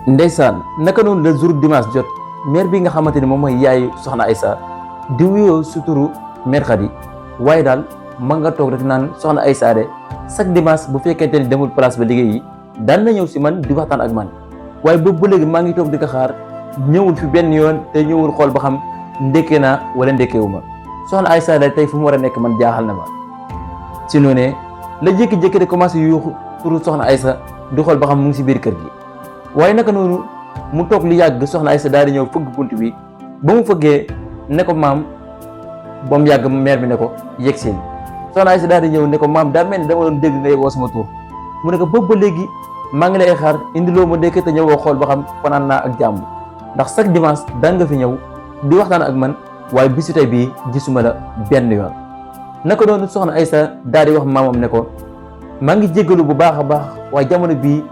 ndeysaan naka noonu le jour dimanche jot mère bi nga xamante ni moom mooy yaayu soxna Aïssa di wuyoo suturu mère Khady waaye daal ma nga toog rek naan soxna Aïssa de chaque dimanche bu fekkente ni demul place ba liggéey yi daan na ñëw si man di waxtaan ak man waaye boobu ba léegi maa ngi toog di ko xaar ñëwul fi benn yoon te ñëwul xool ba xam ndekkee naa wala ndekkeewu ma soxna Aïssa de tey fu mu war a nekk man jaaxal na ma si noonu la jékki-jékki de commencé yuuxu turu soxna Aïssa di xool ba xam mu ngi si biir kër gi waaye naka noonu mu toog li yàgg soxna Aïssa daal di ñëw fëgg bunt bi ba mu fëggee ne ko maam ba mu yàgg mère bi ne ko yegg seen soxna Aïssa daal di ñëw ne ko maam daa mel ni dama doon dégg ngay woo sama tur mu ne ko boobu ba léegi maa ngi lay xaar indiloo ma ndekk te ñëwoo xool ba xam fanaan naa ak jàmm ndax chaque dimanche daan nga fi ñëw di waxtaan ak man waaye bisu tey bii gisuma la benn yoon. naka noonu soxna Aïssa daal di wax maamam ne ko maa ngi jéggalu bu baax a baax waaye jamono bii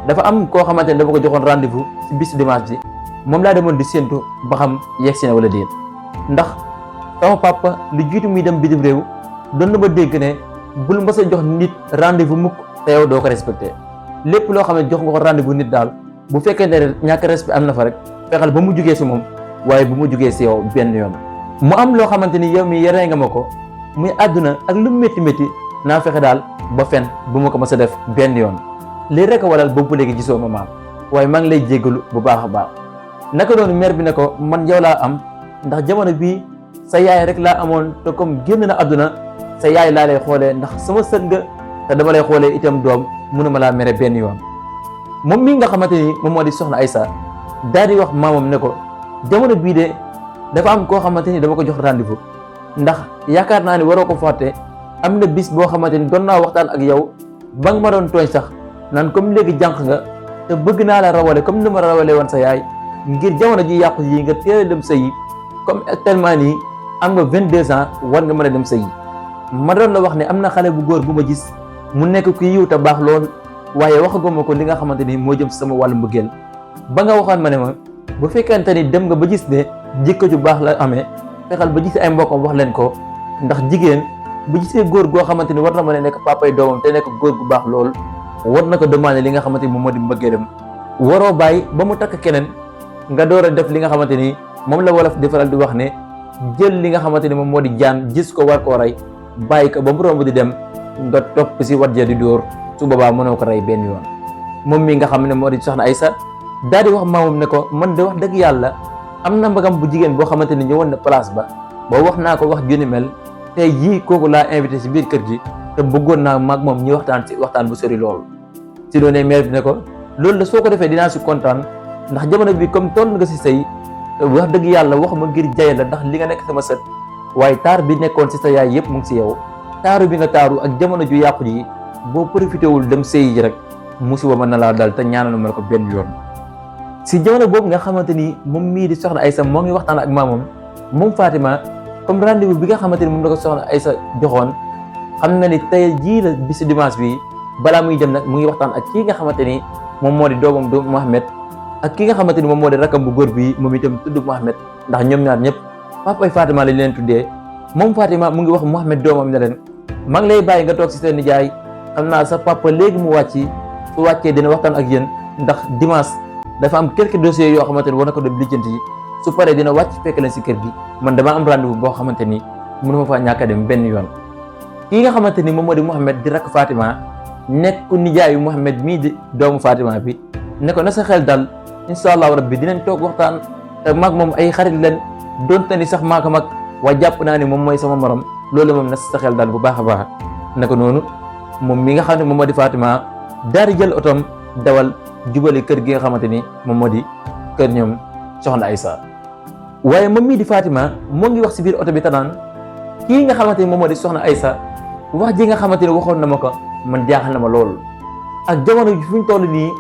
dafa am koo xamante ne dafa ko joxoon rendez-vous si bisu dimanche bi moom laa demoon di séentu ba xam yegsi na wala déet ndax sama papa lu jiitu muy dem bitim réew doon na ma dégg ne bul mës a jox nit rendez-vous mukk te yow doo ko respecté lépp loo xam ne jox nga ko rendez-vous nit daal bu fekkente ne ñàkk respect am na fa rek fexeel ba mu jugee si moom waaye bu mu jugee si yow benn yoon. mu am loo xamante ni yow mi yaree nga ma ko muy àdduna ak lu mu métti métti naa fexe daal ba fen bu ma ko mës a def benn yoon lii rek a waral boobu léegi gisoo ma maam waaye maa ngi lay jéggalu bu baax a baax. naka noonu mère bi ne ko man yow laa am ndax jamono bii sa yaay rek laa amoon te comme génn na àdduna sa yaay laa lay xoolee ndax sama sët nga te dama lay xoolee itam doom mënuma laa mere benn yoon. moom mii nga xamante ni moom moo di soxna Aïssa daal di wax maamam ne ko jamono bii de dafa am koo xamante ni dama ko jox rendez-vous ndax yaakaar naa ni waroo ko fàtte am na bis boo xamante ni doon naa waxtaan ak yow ba nga ma doon tooñ sax naan comme léegi jànq nga te bëgg naa la rawale comme ni ma rawale woon sa yaay ngir jamono ji yàqu yi nga teel a dem sëyi comme actuellement nii am nga 22 ans war nga mën a dem sëyi ma doon la wax ne am na xale bu góor bu ma gis mu nekk ku yiw te baax lool waaye waxaguma ko li nga xamante ni moo jëm sama wàllu mbëggeel ba nga waxoon ma ne ma bu fekkente ni dem nga ba gis ne jikko ju baax la amee fexeel ba gis ay mbokkam wax leen ko ndax jigéen bu gisee góor goo xamante ni war na mën a nekk papay doomam te nekk góor gu baax lool war na ko demandé li nga xamante ni moom moo di mbëggeelam waroo bàyyi ba mu takk keneen nga door a def li nga xamante ni moom la wolof di faral di wax ne jël li nga xamante ni moom moo di jaan gis ko war koo rey bàyyi ko ba mu romb di dem nga topp si wat ja di dóor su boobaa mënoo ko rey benn yoon. moom mi nga xam ne moo di soxna Aïssa daal di wax maamam ne ko man de wax dëgg yàlla am na mbagam bu jigéen boo xamante ni ñëwoon na place ba wax naa ko wax junni mel tey jii kooku laa invité si biir kër gi te bëggoon naa maag moom ñi waxtaan si waxtaan bu sori loolu. si doonee mère bi ne ko loolu la soo ko defee dinaa si kontaan ndax jamono bi comme toll nga si sëy wax dëgg yàlla waxuma ngir jay la ndax li nga nekk sama sët waaye taar bi nekkoon si sa yaay yëpp mu ngi si yow taaru bi nga taaru ak jamono ju yàqu ji boo profité wul dem sëy ji rek musiba mën na laa dal te ñaanal ma ko benn yoon. si jamono boobu nga xamante ni moom mii di soxna Aïssa moo ngi waxtaan ak maamam moom Fatima comme rendez-vous bi nga xamante ni moom la ko soxna Aïssa joxoon xam na ni tey jii la bisu dimanche bi balaa muy dem nag mu ngi waxtaan ak kii nga xamante ni moom moo di doomam du Mohamed ak ki nga xamante ni moom moo di rakam bu góor bi moom itam tudd Mohamed ndax ñoom ñaar ñëpp papay Fatima lañ leen tuddee moom Fatima mu ngi wax Mohamed doomam ne leen maa ngi lay bàyyi nga toog si seen nijaay xam naa sa papa léegi mu wàcc su wàccee dina waxtaan ak yéen ndax dimanche dafa am quelques dossiers yoo xamante ni war na ko dem lijjanti yi su paree dina wàcc fekk leen si kër gi man dama am rendez-vous boo xamante ni mënuma faa ñàkk a dem benn yoon. kii nga xamante ni moom moo di Mohamed di rakk Fatima nekk nijaayu Mohamed mii di doomu Fatima bi ne ko na sa xel dal incha allahu rabbi dinañ toog waxtaan te maag moom ay xarit leen donte ni sax maa ko mag waaye jàpp naa ni moom mooy sama morom loolu moom na sa xel dal bu baax a baax. naka noonu moom mi nga xam ne moom moo di Fatima daal di jël otoom dawal jubali kër gi nga xamante ni moom moo di kër ñoom soxna Aïssa waaye moom mii di Fatima moo ngi wax si biir oto bi tanaan kii nga xamante ni moom moo di soxna Aïssa wax ji nga xamante ni waxoon na ma ko man jaaxal na ma lool ak jamono ji fu ñu toll nii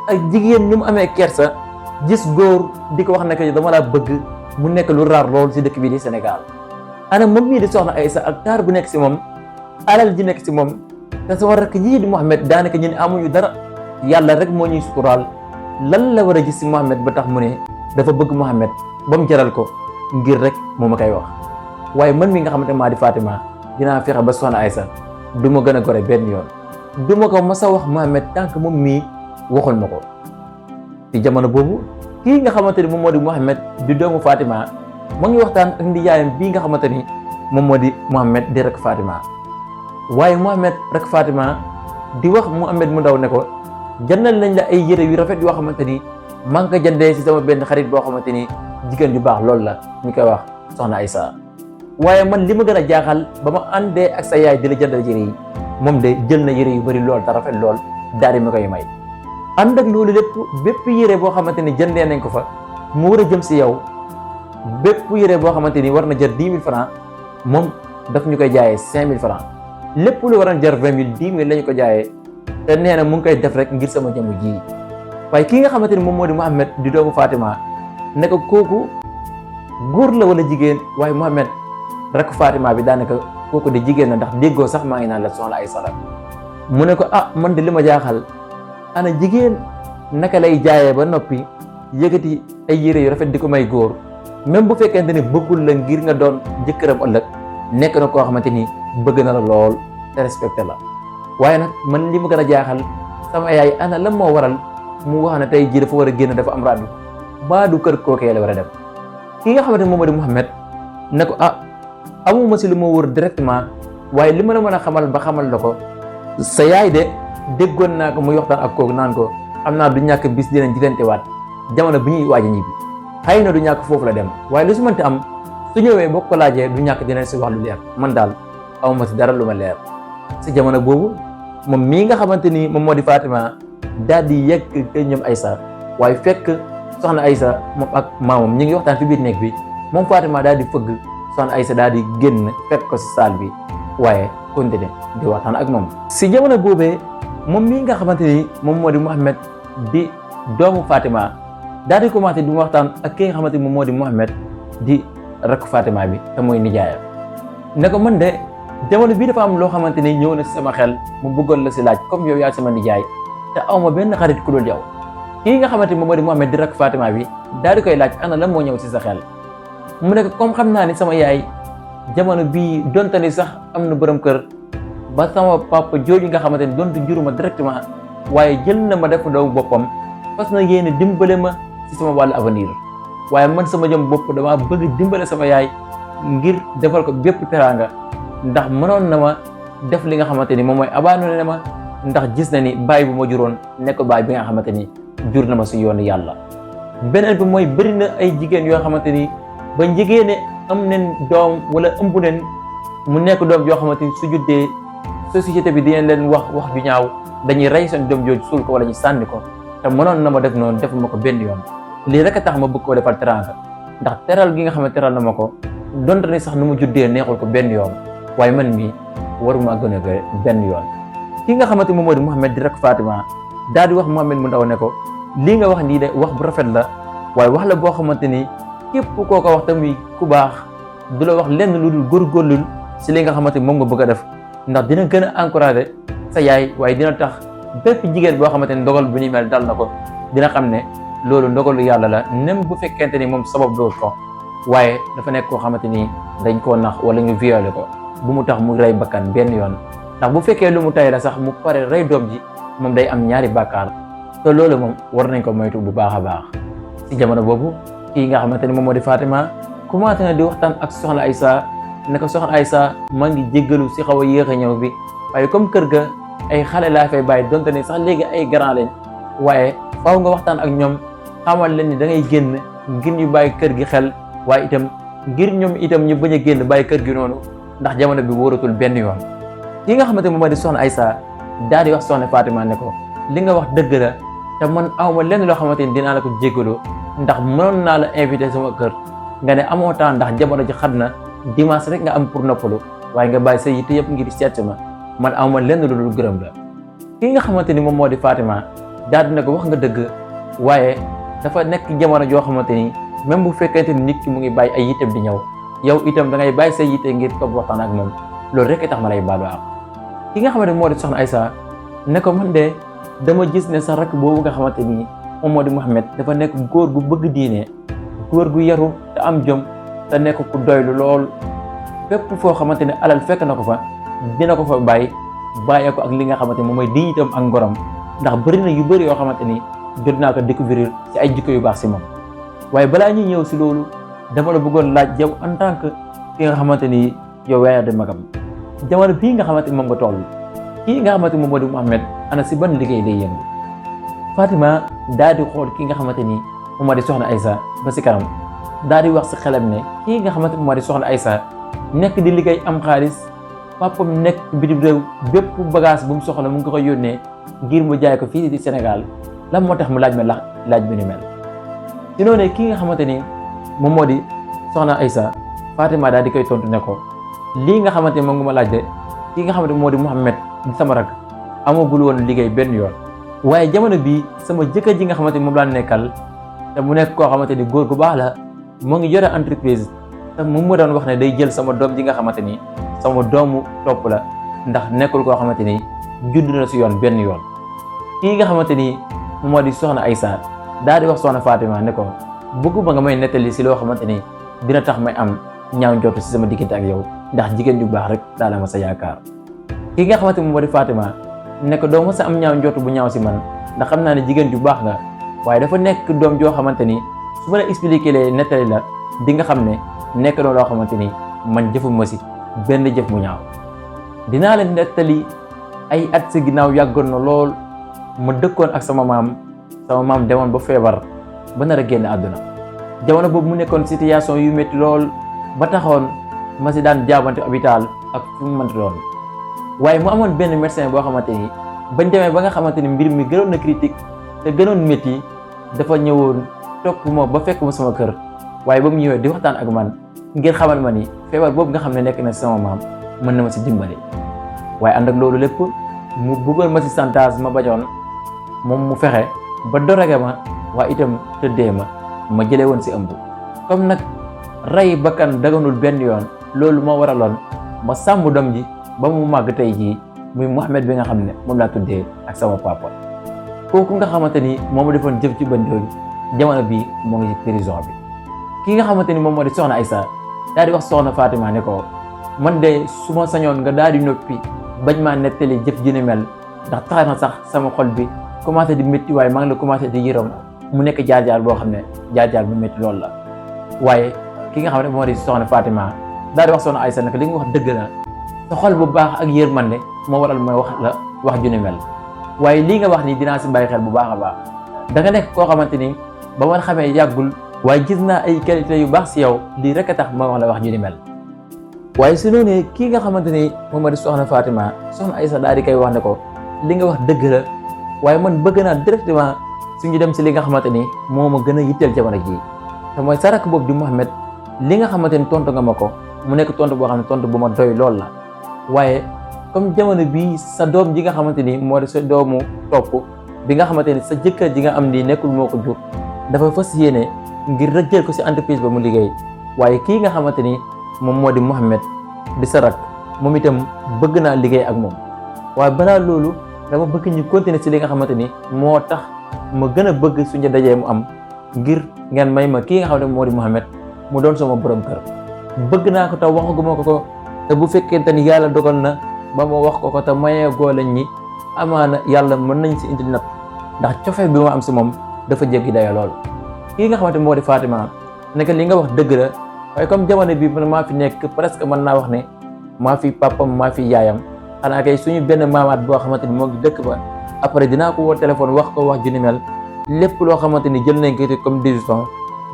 ak jigéen ñu mu amee kersa gis góor di ko wax ne que dama laa bëgg mu nekk lu raar lool si dëkk bi di Sénégal ana moom mii di soxna Aïssa ak taar bu nekk si moom alal ji nekk si moom te sama rakk yii di Mohamed daanaka ñu ne amuñu dara yàlla rek moo ñuy suturaal lan la war a gis si Mohamed ba tax mu ne dafa bëgg Mohamed ba mu jaral ko ngir rek moo ma koy wax waaye man mi nga xamante maa di Fatima dinaa fexe ba soxna Aïssa du ma gën a gore benn yoon du ma ko mas a wax Mohamed tant que moom mii waxul ma ko ci jamono boobu kii nga xamante ni moom moo di Mouhamed di doomu Fatima mu ngi waxtaan ak ndijaayam bii nga xamante ni moom moo di Mouhamed di rek Fatima waaye Mouhamed rek Fatima di wax Mouhamed mu ndaw ne ko jëndal nañ la ay yére yu rafet yoo xamante ni maa ngi ko jëndee si sama benn xarit boo xamante ni jigéen ju baax loolu la ñu koy wax soxna Aïssa waaye man li ma gën a jaaxal ba ma àndee ak sa yaay di la jëndal yére yi moom de jël na yére yu bëri lool te rafet lool daal di ma koy may ànd ak loolu lépp bépp yére boo xamante ni jëndee nañ ko fa mu war a jëm si yow bépp yére boo xamante ni war na jar 10 000 francs moom daf ñu koy jaayee 5 000 francs lépp lu war a jar 20 000 10 000 la ñu ko jaayee te nee na mu ngi koy def rek ngir sama jëmm ji waaye kii nga xamante ni moom moo di Mouhamed di doomu Fatima ne ko kooku góor la wala jigéen waaye Mouhamed rek Fatima bi daanaka kooku de jigéen na ndax déggoo sax maa ngi naan la soxna ay salat mu ne ko man de li ma jaaxal ana jigéen naka lay jaayee ba noppi yëkkati ay yére yu rafet di ko may góor même bu fekkente ni bëggul la ngir nga doon jëkkëram ëllëg nekk na koo xamante ni bëgg na la lool te respecté la waaye nag man li ma gën a jaaxal sama yaay ana lan moo waral mu wax ne tey jii dafa war a génn dafa am raadu baa du kër kookee la war a dem ki nga xamante ni moom moo di Mouhamed ne ko amuma si lu ma wër directement waaye li ma la mën a xamal ba xamal la ko sa yaay de déggoon naa ko muy waxtaan ak kooku naan ko am naa du ñàkk bis dinañ diggante waat jamono bi ñuy waaj a ñibbi xëy na du ñàkk foofu la dem waaye lu si mënti am su ñëwee boo ko laajee du ñàkk dinañ si wax lu leer man daal amuma si dara lu ma leer si jamono boobu moom mii nga xamante ni moom moo di Fatima daal di yegg kër ñoom Aïssa waaye fekk soxna Aïssa moom ak maamam ñi ngi waxtaan fi biir néeg bi moom Fatima daal di fëgg soxna Aïssa daal di génn fekk ko si saal bi waaye continué di waxtaan ak moom si jamono boobee moom mii nga xamante ni moom moo di Mouhamed di doomu Fatima daal di commencé di waxtaan ak ki nga xamante ni moom moo di Mouhamed di rakk Fatima bi te mooy nijaayam ne ko man de jamono bii dafa am loo xamante ni ñëw na si sama xel mu bëggoon la si laaj comme yow yaa sama nijaay te awma benn xarit ku dul yow kii nga xamante ni moom moo di Mouhamed di rakk Fatima bi daal di koy laaj ana lan moo ñëw si sa xel mu ne ko comme xam naa ni sama yaay jamono bii donte ni sax am na borom kër ba sama papa jooju nga xamante ni donte juruma directement waaye jël na ma def doomu boppam parce que yéene dimbale ma si sama wàllu avenir waaye man sama jëm bopp dama bëgg dimbale sama yaay ngir defal ko bépp teraanga ndax mënoon na ma def li nga xamante ni moom mooy abandonné ma ndax gis na ni baay bu ma juróon nekk baay bi nga xamante ni jur na ma si yoonu yàlla. beneen bi mooy bëri na ay jigéen yoo xamante ni ba njigéene am nen doom wala ëmb nen mu nekk doom yoo xamante ni su juddee société bi dinañ leen wax ju ñaaw dañuy rey seen doom jooju suul ko wala ñu sànni ko te mënoon na ma def noonu defuma ko benn yoon lii rek a tax ma bëgg koo defal teraanga ndax teral gi nga xam ne teral na ma ko donte ni sax nu mu juddee neexul ko benn yoon waaye man mii waruma gën a benn yoon. ki nga xamante moom moo di Mouhamed di rek Fatima daal di wax Mouhamed mu ndaw ne ko lii nga wax nii de wax bu rafet la waaye wax la boo xamante ni képp koo ko wax tamit ku baax du la wax lenn lu dul góorgóorlul si li nga xamante moom nga bëgg a def ndax dina gën a encouragé sa yaay waaye dina tax bépp jigéen boo xamante ni ndogal bu ni mel dal na ko dina xam ne loolu ndogalu yàlla la même bu fekkente ni moom sabab loolu ko waaye dafa nekk koo xamante ni dañ koo nax wala ñu violé ko bu mu tax mu rey bakkan benn yoon ndax bu fekkee lu mu tay la sax mu pare rey doom ji moom day am ñaari bàkkaar te loolu moom war nañ ko moytu bu baax a baax. si jamono boobu kii nga xamante ni moom moo di Fatima commencé na di waxtaan ak soxna Aïssa ne ko soxna Aïssa maa ngi jéggalu si xaw a yéex a ñëw bi waaye comme kër ga ay xale laa fay bàyyi donte ni sax léegi ay grand lañ waaye faaw nga waxtaan ak ñoom xamal leen ni da ngay génn ngir ñu bàyyi kër gi xel waaye itam ngir ñoom itam ñu bañ a génn bàyyi kër gi noonu ndax jamono bi wóoratul benn yoon. ki nga xamante moom moo di soxna Aïssa daal di wax soxna Fatima ne ko li nga wax dëgg la te man awma lenn loo xamante ni dinaa la ko jéggaloo ndax mënoon naa la invité sama kër nga ne amoo temps ndax jamono ji xat na dimanche rek nga am pour noppalu waaye nga bàyyi sa yitte yëpp ngir seet ma man awma lenn lu dul gërëm la. ki nga xamante ni moom moo di Fatima daal di ne ko wax nga dëgg waaye dafa nekk jamono joo xamante ni même bu fekkente ni nit ki mu ngi bàyyi ay yitteem di ñëw yow itam da ngay bàyyi sa yitte ngir toog waxtaan ak moom loolu rek tax ma lay baalu ak ki nga xamante ni moo di soxna Aïssa ne ko man de dama gis ne sa rakk boobu nga xamante ni moom moo di Mouhamed dafa nekk góor gu bëgg diine góor gu yaru te am jom te nekk ku doylu lool fépp foo xamante ne alal fekk na ko fa dina ko fa bàyyi ko ak li nga xamante ni moom mooy dignitéem ak ngorom ndax bëri na yu bëri yoo xamante ni jot naa ko découvrir ci ay jikko yu baax si moom. waaye balaa ñuy ñëw si loolu dama la bëggoon laaj yow en tant que ki nga xamante ni yow yaaya de magam jamono bii nga xamante ni moom nga toll kii nga xamante ni moom moo di Mouhamed ana si ban liggéey lay yëngu. Fatima daal di xool ki nga xamante ni moom moo di soxna Aïssa ba si kanam daal di wax si xelam ne kii nga xamante ni moom moo di soxna Aïssa nekk di liggéey am xaalis papam nekk bitim réew bépp bagage bu mu soxla mu ngi ko koy yónnee ngir mu jaay ko fii di Sénégal lan moo tax mu laaj ma laaj bi ni mel. ci noonu kii nga xamante ni moom moo di soxna Aïssa Fatima daal di koy tontu ne ko lii nga xamante ni moom nga ma laaj de kii nga xamante ni moo di Mouhamed di sama rak amagul woon liggéey benn yoon. waaye jamono bii sama jëkkër ji nga xamante ni moom laa nekkal te mu nekk koo xamante ni góor gu baax la moo ngi yore entreprise te moom moo doon wax ne day jël sama doom ji nga xamante ni sama doomu topp la ndax nekkul koo xamante ni judd na si yoon benn yoon. kii nga xamante ni moom moo di soxna Aïssa daal di wax soxna Fatima ne ko bëgguma nga may nettali si loo xamante ni dina tax may am ñaaw njort si sama diggante ak yow ndax jigéen ju baax rek daal la ma sa yaakaar. kii nga xamante ni moom moo di Fatima ne ko doo ma sa am ñaaw njort bu ñaaw si man ndax xam naa ne jigéen ju baax nga waaye dafa nekk doom joo xamante ni su ma la expliqué lee nettali la di nga xam ne nekk na loo xamante ni man jëfuma si benn jëf mu ñaaw. dinaa leen nettali ay at si ginnaaw yàggoon na lool ma dëkkoon ak sama maam demoon ba feebar ba nar a génn àdduna. jamono boobu mu nekkoon situation yu métti lool ba taxoon ma si daan jaabante hôpital ak fu mu mënti doon waaye mu amoon benn médecin boo xamante ni bañ demee ba nga xamante ni mbir mi gënoon na critique te gënoon métti dafa ñëwoon topp ma ba fekk ma sama kër waaye ba mu ñëwee di waxtaan ak man ngir xamal ma ni feebar boobu nga xam ne nekk na sama maam mën na ma si dimbali. waaye ànd ak loolu lépp mu bëggoon ma si chantage ma bañoon moom mu fexe ba dorage ma waaye itam tëddee ma jëlee woon si ëmb. comme nag rey bakkan daganul benn yoon loolu moo waraloon ma sàmm doom ji ba mu màgg tey jii muy Mouhamed bi nga xam ne moom laa tuddee ak sama papa. kooku nga xamante ni moom defoon jëf ci bën jooju jamono bii moo ngi ci prison bi. ki nga xamante ni moom moo di soxna Aïssa daal di wax soxna Fatima ne ko man de su ma sañoon nga daal di noppi bañ maa nettali jëf ji ni mel ndax tax na sax sama xol bi commencé di métti waaye maa ngi la commencé di yërëm mu nekk jaar-jaar boo xam ne jaar-jaar bu métti loolu la. waaye ki nga xam ne moo di soxna Fatima daal di wax soxna Aïssa ne ko li nga wax dëgg la sa xol bu baax ak yërmande moo waral mooy wax la wax ju ni mel waaye lii nga wax ni dinaa si bàyyi xel bu baax a baax da nga nekk koo xamante ni ba ma xamee yàggul waaye gis naa ay qualité yu baax si yow lii rek a tax ma wax la wax ju ni mel. waaye si noonu kii nga xamante ni moom moo di soxna Fatima soxna Aïssa daal di koy wax ne ko li nga wax dëgg la waaye man bëgg naa directement suñu dem si li nga xamante ni moo ma gën a yitteel jamono jii te mooy sa rakk boobu di Mouhamed li nga xamante ni tontu nga ma ko mu nekk tontu boo xam ne tontu bu ma doy lool la. waaye comme jamono bii sa doom ji nga xamante ni moo di sa doomu topp bi nga xamante ni sa jëkkër ji nga am nii nekkul moo ko jur dafa fas yéene ngir rek jël ko si entreprise ba mu liggéey waaye kii nga xamante ni moom moo di Mouhamed di sa rak moom itam bëgg naa liggéey ak moom. waaye balaa loolu dama bëgg ñu continuer si li nga xamante ni moo tax ma gën a bëgg suñu dajee mu am ngir ngeen may ma kii nga xam ne moo di Mouhamed mu doon sama borom kër. bëgg naa ko te waxaguma ko te bu fekkente ni yàlla dogal na ba ma wax ko te mayee góolañ ñi amaana yàlla mën nañ si indil natt ndax cofee bi ma am si moom dafa jéggi daya lool. kii nga xamante moo di Fatima nekk li nga wax dëgg la waaye comme jamono bi man maa fi nekk presque mën naa wax ne maa fi papam maa fi yaayam xanaa kay suñu benn maamaat boo xamante ni moo ngi dëkk ba après dinaa ko woo téléphone wax ko wax ju ni mel lépp loo xamante ni jël nañ ko comme décision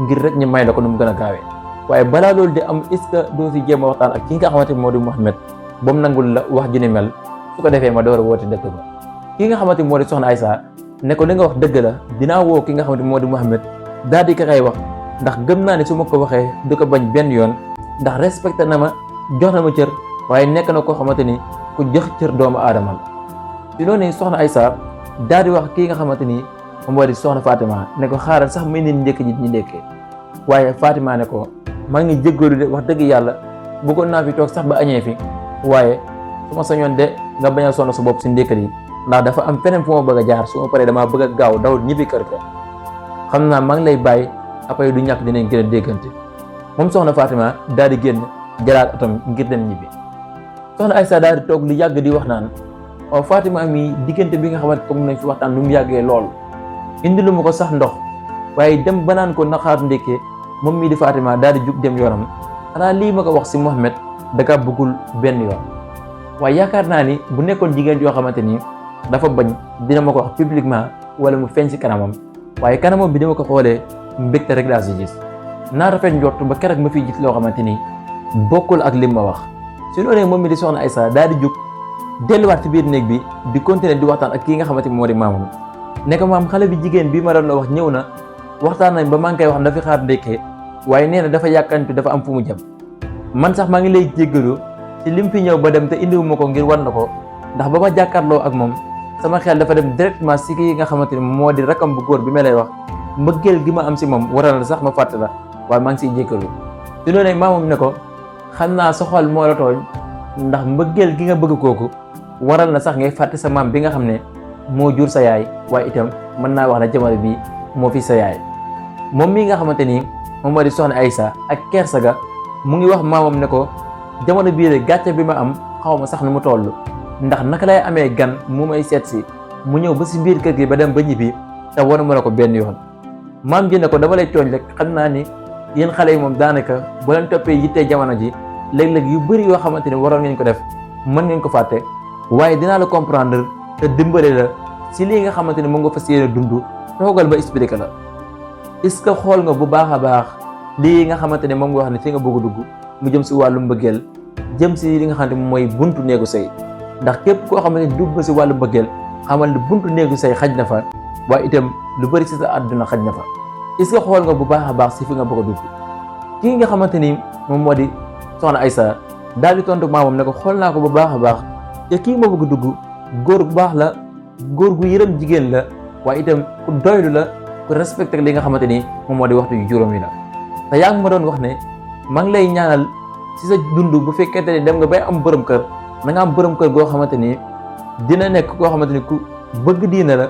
ngir rek ñu may la ko nu mu gën a gaawee. waaye balaa loolu di am est-ce que doo si jéem a waxtaan ak ki nga xamante ni moo di Mouhamed ba mu nangul la wax ju ni mel su ko defee ma door a woote dëkk ba. ki nga xamante ni moo di soxna Aïssa ne ko li nga wax dëgg la dinaa woo ki nga xamante ni moo di Mouhamed daal di ko koy wax ndax gëm naa ne su ma ko waxee du ko bañ benn yoon ndax respecté na ma jox na ma cër waaye nekk na koo xamante ni ku jox cër doomu aadama la. ci loolu soxna Aïssa daal di wax kii nga xamante ni moom moo di soxna Fatima ne ko xaaral sax may nit njëkk ñi ñu ndekkee waaye Fatima ne ko maa ngi jéggalu de wax dëgg yàlla bëggoon naa fi toog sax ba añee fi waaye su ma sañoon de nga bañ a sonn sa bopp si ndékkat yi ndax dafa am feneen fu ma bëgg a jaar su ma paree damaa bëgg a gaaw daw ñibbi kër ga xam naa maa ngi lay bàyyi après du ñàkk dinañ gën a déggante. moom soxna Fatima daal di génn jëlaat otom ngir dem ñibbi. soxna Aïssa daal di toog lu yàgg di wax naan waaw Fatima mi diggante bi nga xamante comme nañ fi waxtaan lu mu yàggee lool indi lu ma ko sax ndox waaye dem ba naan ko naxaar ndékkee moom mii di Fatima daal di jug dem yoonam. xanaa lii ma ko wax si Mouhamed da kaa bëggul benn yoon. waaye yaakaar naa ni bu nekkoon jigéen yoo xamante ni dafa bañ dina ma ko wax publiquement wala mu feeñ si kanamam, waaye kanamam bi dama ko xoolee mbégte rek laa si gis. naa rafet njort ba keroog ma fiy gis loo xamante ni bokkul ak lim ma wax. su noonee moom mi di soxna Aïssa daal di jug delluwaat ci biir néeg bi di continuer di waxtaan ak kii nga xamante ni moo di maamam. ne ko maam xale bi jigéen bii ma doon la wax ñëw na, waxtaan nañ ba maa ngi koy wax na fi xaar ndékkee waaye nee na dafa yàkkanti dafa am fu mu jëm. man sax maa ngi lay jéggalu ci lim fi ñëw ba dem te indiwu ma ko ngir wan na ko, ndax ba ma jàkkaarloo ak moom sama xel dafa dem directement si kii nga xamante ni moo di rakam bu góor bi ma lay wax. mbëggeel gi ma am si moom waral na sax ma fàtte la waaye maa ngi siy jéggalu. su noonee maamam ne ko xam naa sa xol moo la tooñ, ndax mbëggeel gi nga bëgg kooku waral na sax ngay fàtte sa maam bi nga xam ne moo jur sa yaay, waaye itam mën naa wax ne jamono bii moo fi sa yaay. moom mii nga xamante ni moom moo di soxna Aïssa ak kersa ga mu ngi wax maamam ne ko jamono bii de gàcce bi ma am xaw ma sax nu mu toll, ndax naka lay amee gan mu may seet si mu ñëw ba si biir kër gi ba dem ba ñibbi te wanu ma la ko benn yoon. maam ji ne ko dama lay tooñ rek, xam naa ni yéen xale yi moom daanaka bu leen toppee yittee jamono ji léeg-léeg yu bëri yoo xamante ni waroon ngeen ko def mën ngeen ko fàtte, waaye dinaa la comprendre te dimbale la si lii nga xamante ni mu nga fas yéene dund. toogal ba expliqué la. est-ce que xool nga bu baax a baax lii nga xamante ne moom nga wax ne fi nga bëgg a dugg mu jëm si wàllu mbëggeel, jëm si li nga xamante ne mooy buntu néegu sëy. ndax képp koo xamante ne dugg nga si wàllu mbëggeel xamal ne buntu néegu sëy xaj na fa, waaye itam lu bëri si sa àdduna xaj na fa. est-ce que xool nga bu baax a baax si fi nga bëgg a dugg. kii nga xamante ni moom moo di soxna Aïssa daal di tontu maamam ne ko xool naa ko bu baax a baax te kii ma bëgg a dugg góor bu baax la, góor gu yërëm jigéen la, waaye itam ku doylu la, ku respecté li nga xamante ni moom moo di waxtu yu juróom yi la. te yaa ngi ma doon wax ne maa ngi lay ñaanal si sa dund bu fekkente ni dem nga bay am borom kër na nga am borom kër goo xamante ni dina nekk koo xamante ni ku bëgg diina la,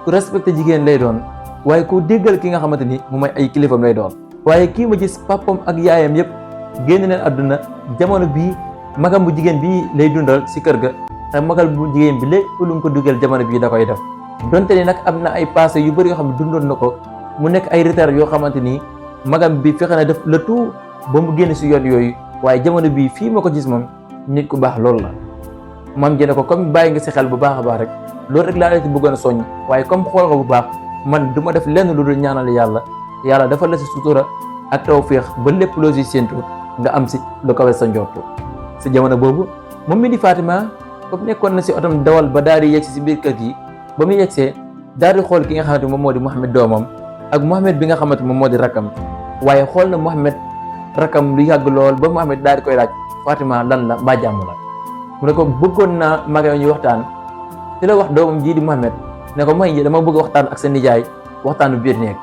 ku respecté jigéen lay doon, waaye ku déggal ki nga xamante ni moom mooy ay kilifam lay doon. waaye kii ma gis papam ak yaayam yëpp génn leen àdduna jamono bii magam bu jigéen bii lay dundal si kër ga, te magal bu jigéen bi lépp lu mu ko dugal jamono bii da koy def. donte ni nag am na ay passé yu bëri yoo xam ne dundoon na ko mu nekk ay retard yoo xamante ni magam bi fexe na def le tout ba mu génn si yoon yooyu, waaye jamono bii fii ma ko gis moom nit ku baax loolu la. maam ji ne ko comme bàyyi nga si xel bu baax a baax rek loolu rek laa la ci bëggoon a soññ, waaye comme xool nga bu baax man du ma def lenn lu dul ñaanal yàlla dafa la si sutura ak tawféex ba lépp loo si séentu nga am si lu kawe sa njortu. si jamono boobu moom mi di Fatima comme nekkoon na si otom dawal ba daal di yegg si biir kër gi, ba mu yegsee daal di xool ki nga xamante moom moo di Mouhamed doomam ak Mouhamed bi nga xamante moom moo di rakkam, waaye xool na Mouhamed rakkam lu yàgg lool ba Mouhamed daal di koy laaj Fatima lan la mbaa jàmm la. mu ne ko bëggoon naa magam ñu waxtaan, ci la wax doomam jii di Mouhamed ne ko may dama bëgg waxtaan ak sa nijaay waxtaanu biir néeg.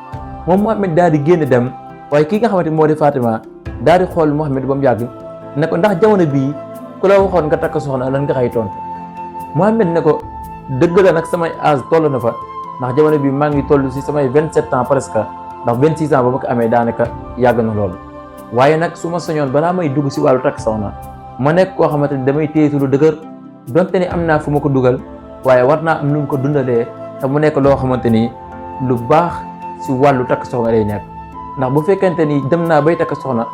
moom Mouhamed daal di génn dem, waaye kii nga xamante moo di Fatima daal di xool Mouhamed ba mu yàgg ne ko ndax jamono bii ku la waxoon nga takk soxna lan nga xay tontu. Mouhamed ne ko dëgg la nag samay âge toll na fa, ndax jamono bii maa ngi toll si samay 27 ans presque, ndax 26 ans ba ma ko amee daanaka yàgg na loolu. waaye nag su ma soñoon balaa may dugg si wàllu takk soxna ma nekk koo xamante ni damay téye lu dëgër, donte ni am naa fu ma ko dugal, waaye war naa am nu mu ko dundalee te mu nekk loo xamante ni lu baax si wàllu takk soxna lay nekk. ndax bu fekkente ni dem naa bay takk soxna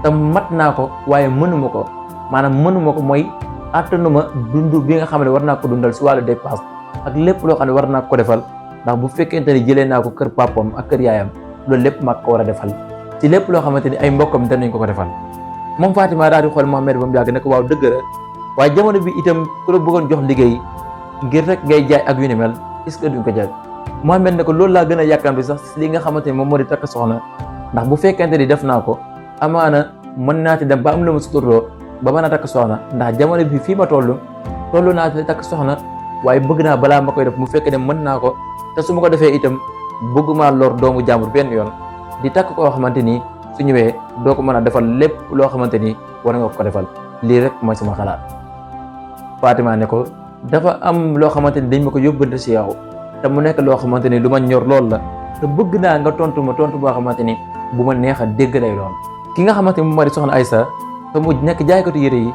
te mat naa ko waaye mënuma ko, maanaam mënuma ko mooy attanuma dund bi nga xam ne war naa ko dundal si wàllu dépense ak lépp loo xam ne war naa ko defal, ndax bu fekkente ni jëlee naa ko kër papam ak kër yaayam loolu lépp maa ko war a defal ci lépp loo xamante ni ay mbokkam danañ ko defal. moom Fatima daal di xool Mouhamed ba mu yàgg ne ko waaw dëgg la, waaye jamono bi itam ku la bëggoon jox liggéey ngir rek ngay jaay ak yu ni mel est-ce que duñ ko jaay. Mouhamed ne ko loolu laa gën a yàkkamti sax li nga xamante ni moom moo di takk soxna, ndax bu fekkente ni def naa ko amaana mën naa ci dem ba am lu ma suturloo ba mën a takk soxna, ndax jamono bi fii ma toll naa ci takk soxna, waaye bëgg naa balaa ma koy def mu fekk ne mën naa ko, te su ma ko defee itam bëgguma lor doomu jàmbur benn yoon di takk koo xamante ni su ñëwee doo ko mën a defal lépp loo xamante ni war nga ko defal. lii rek mooy sama xalaat. Fatima ne ko dafa am loo xamante ni dañ ma ko yóbbante si yow te mu nekk loo xamante ni lu ma ñor lool la, te bëgg naa nga tontu ma tontu boo xamante ni bu ma neex a dégg lay doon. ki nga xamante ni moom moo di soxna Aïssa te mu nekk jaaykatu yére yi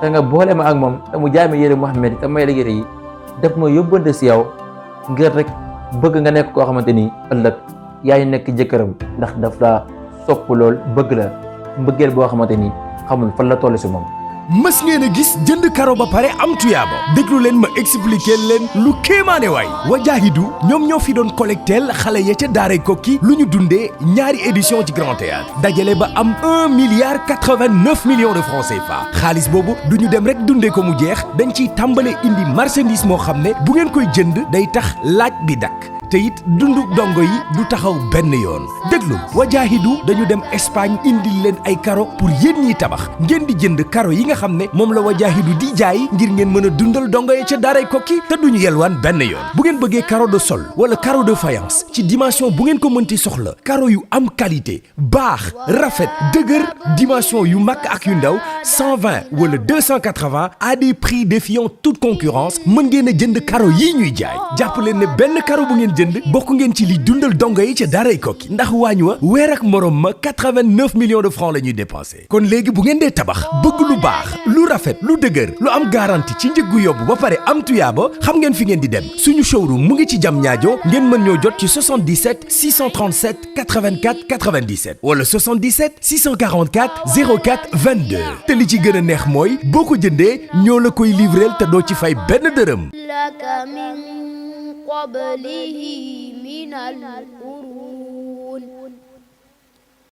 te nga boole ma ak moom te mu jaay ma yére Mouhamed te may la yére yi daf ma yóbbante si yow ngir rek bëgg nga nekk koo xamante ni ëllëg yaay nekk jëkkëram ndax daf la sopp lool bëgg la mbëggeel boo xamante ni xamul fan la toll si moom. mës ngeen a gis jënd karo ba pare am tuyaaba déglu leen ma expliquer leen lu kéemaane waay Wajaahidu ñoom ñoo fi doon collecteel xale ya ca daaray Kokki lu ñu dundee ñaari édition ci Grand Théâtre dajale ba am 1,89 milliard de francs CFA xaalis boobu du ñu dem rek dundee ko mu jeex dañ ciy tàmbale indi marchandise moo xam ne bu ngeen koy jënd day tax laaj bi dakk te it dundu dongo yi du taxaw benn yoon déglu Wajaahidu dañu dem Espagne indil leen ay karo pour yéen ñiy tabax ngeen di jënd karo yi nga xam ne moom la Wajaahidu di jaay ngir ngeen mën a dundal dongo yi ca daaray Kokki te duñu yelwaan benn yoon bu ngeen bëggee karo de sol wala karo de faïence ci dimension bu ngeen ko mënti soxla karo yu am qualité baax rafet dëgër dimension yu mag ak yu ndaw 120 wala 280 à des prix défiant toute concurrence mën ngeen a jënd karo yii ñuy jaay jàpp leen ne benn karo bu ngeen jënd bokk ngeen ci li dundal dongo yi ca daaray Kokki ndax waañ wa weer ak morom ma 89 millions de francs la ñuy dépensé kon léegi bu ngeen dee tabax bëgg lu baax lu rafet lu dëgër lu am garantie ci njëggu yóbbu ba pare am tuyaaba xam ngeen fi ngeen di dem suñu showroom mu ngi ci Diamniadio ngeen mën ñoo jot ci 77 637 84 97 wala 77 644 04 22 te li ci gën a neex mooy boo ko jëndee ñoo la koy livreel te doo ci fay benn dërëm. قبله من القرون